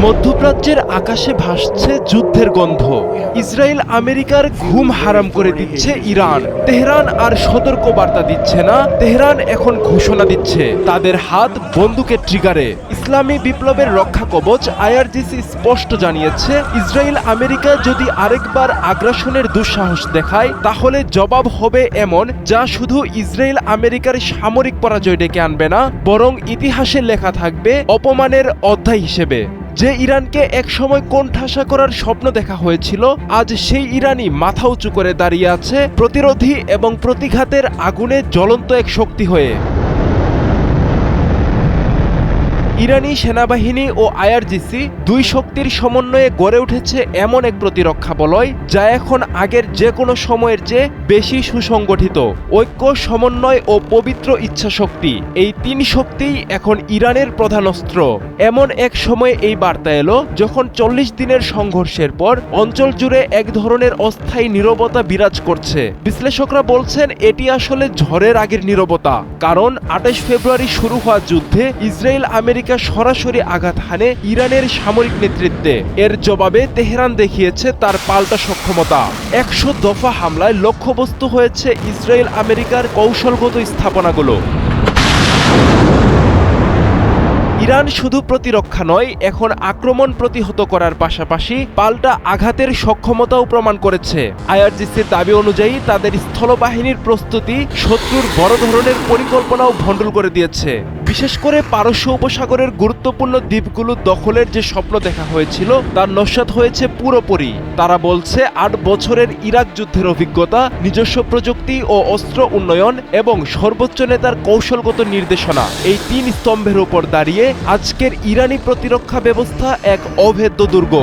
মধ্যপ্রাচ্যের আকাশে ভাসছে যুদ্ধের গন্ধ। ইসরায়েল আমেরিকার ঘুম হারাম করে দিচ্ছে ইরান। তেহরান আর সতর্ক বার্তা দিচ্ছে না, তেহরান এখন ঘোষণা দিচ্ছে তাদের হাত বন্দুকের ট্রিগারে। ইসলামী বিপ্লবের রক্ষা কবচ আইআরজিসি স্পষ্ট জানিয়েছে, ইসরায়েল আমেরিকা যদি আরেকবার আগ্রাসনের দুঃসাহস দেখায় তাহলে জবাব হবে এমন, যা শুধু ইসরায়েল আমেরিকার সামরিক পরাজয় ডেকে আনবে না, বরং ইতিহাসে লেখা থাকবে অপমানের অধ্যায় হিসেবে। যে ইরানকে একসময় কোণঠাসা করার স্বপ্ন দেখা হয়েছিল, আজ সেই ইরানই মাথা উঁচু করে দাঁড়িয়ে আছে, প্রতিরোধী এবং প্রতিঘাতের আগুনে জ্বলন্ত এক শক্তি হয়ে। ইরানি সেনাবাহিনী ও আইআরজিসি দুই শক্তির সমন্বয়ে গড়ে উঠেছে এমন এক প্রতিরক্ষা বলয়, যা এখন আগের যে কোনো সময়ের চেয়ে বেশি সুসংগঠিত। ঐক্য, সমন্বয় ও পবিত্র ইচ্ছাশক্তি, এই তিন শক্তিই এখন ইরানের প্রধান অস্ত্র। এমন এক সময়ে এই বার্তা এলো যখন 40 দিনের সংঘর্ষের পর অঞ্চল জুড়ে এক ধরনের অস্থায়ী নীরবতা বিরাজ করছে। বিশ্লেষকরা বলছেন এটি আসলে ঝড়ের আগের নীরবতা, কারণ 28 ফেব্রুয়ারি শুরু হওয়া যুদ্ধে ইসরায়েল আমেরিকা সরাসরি আঘাত হানে ইরানের সামরিক নেতৃত্বে। এর জবাবে তেহরান দেখিয়েছে তার পাল্টা সক্ষমতা। 100 দফা হামলায় লক্ষ্যবস্তু হয়েছে ইসরায়েল আমেরিকার কৌশলগত স্থাপনাগুলো। ইরান শুধু প্রতিরক্ষা নয়, এখন আক্রমণ প্রতিহত করার পাশাপাশি পাল্টা আঘাতের সক্ষমতাও প্রমাণ করেছে। আইআরজিসির দাবি অনুযায়ী তাদের স্থলবাহিনীর প্রস্তুতি শত্রুর বড় ধরনের পরিকল্পনাও ভণ্ডুল করে দিয়েছে। বিশেষ করে পারস্য উপসাগরের গুরুত্বপূর্ণ দ্বীপগুলো দখলের যে স্বপ্ন দেখা হয়েছিল, তার নস্যাৎ হয়েছে পুরোপুরি। তারা বলছে 8 বছরের ইরাক যুদ্ধের অভিজ্ঞতা, নিজস্ব প্রযুক্তি ও অস্ত্র উন্নয়ন এবং সর্বোচ্চ নেতার কৌশলগত নির্দেশনা, এই 3 স্তম্ভের উপর দাঁড়িয়ে আজকের ইরানি প্রতিরক্ষা ব্যবস্থা এক অভেদ্য দুর্গ।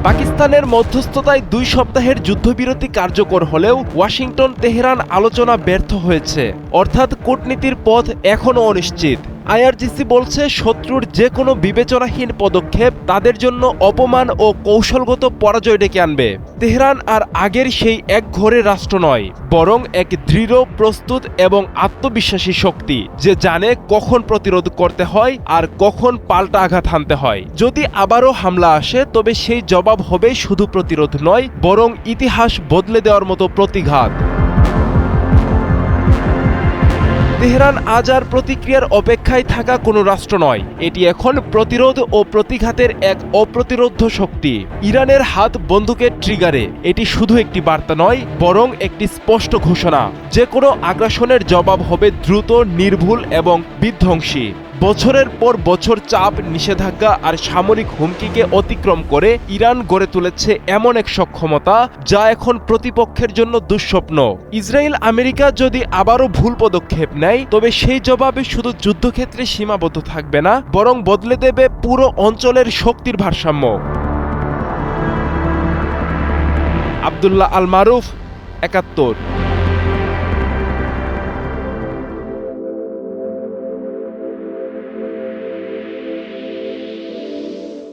পাকিস্তানের মধ্যস্থতায় 2 সপ্তাহের যুদ্ধবিরতি কার্যকর হলেও ওয়াশিংটন তেহরান আলোচনা ব্যর্থ হয়েছে, অর্থাৎ কূটনীতির পথ এখনও অনিশ্চিত। আইআরজিসি বলছে শত্রুর যে কোনো বিবেচনাহীন পদক্ষেপ তাদের জন্য অপমান ও কৌশলগত পরাজয় ডেকে আনবে। তেহরান আর আগের সেই একঘরে রাষ্ট্র নয়, বরং এক দৃঢ়, প্রস্তুত এবং আত্মবিশ্বাসী শক্তি, যে জানে কখন প্রতিরোধ করতে হয় আর কখন পাল্টা আঘাত হানতে হয়। যদি আবারও হামলা আসে, তবে সেই জবাব হবে শুধু প্রতিরোধ নয়, বরং ইতিহাস বদলে দেওয়ার মতো প্রতিঘাত। তেহরান আজ আর প্রতিক্রিয়ার অপেক্ষায় থাকা কোনো রাষ্ট্র নয়, এটি এখন প্রতিরোধ ও প্রতিঘাতের এক অপ্রতিরোধ্য শক্তি। ইরানের হাত বন্দুকের ট্রিগারে, এটি শুধু একটি বার্তা নয়, বরং একটি স্পষ্ট ঘোষণা। যে কোনো আগ্রাসনের জবাব হবে দ্রুত, নির্ভুল এবং বিধ্বংসী। বছরের পর বছর চাপ, নিষেধাজ্ঞা আর সামরিক হুমকিকে অতিক্রম করে ইরান গড়ে তুলেছে এমন এক সক্ষমতা, যা এখন প্রতিপক্ষের জন্য দুঃস্বপ্ন। ইসরায়েল আমেরিকা যদি আবারও ভুল পদক্ষেপ নেয়, তবে সেই জবাবে শুধু যুদ্ধক্ষেত্রে সীমাবদ্ধ থাকবে না, বরং বদলে দেবে পুরো অঞ্চলের শক্তির ভারসাম্য। আব্দুল্লাহ আল মারুফ, ৭১।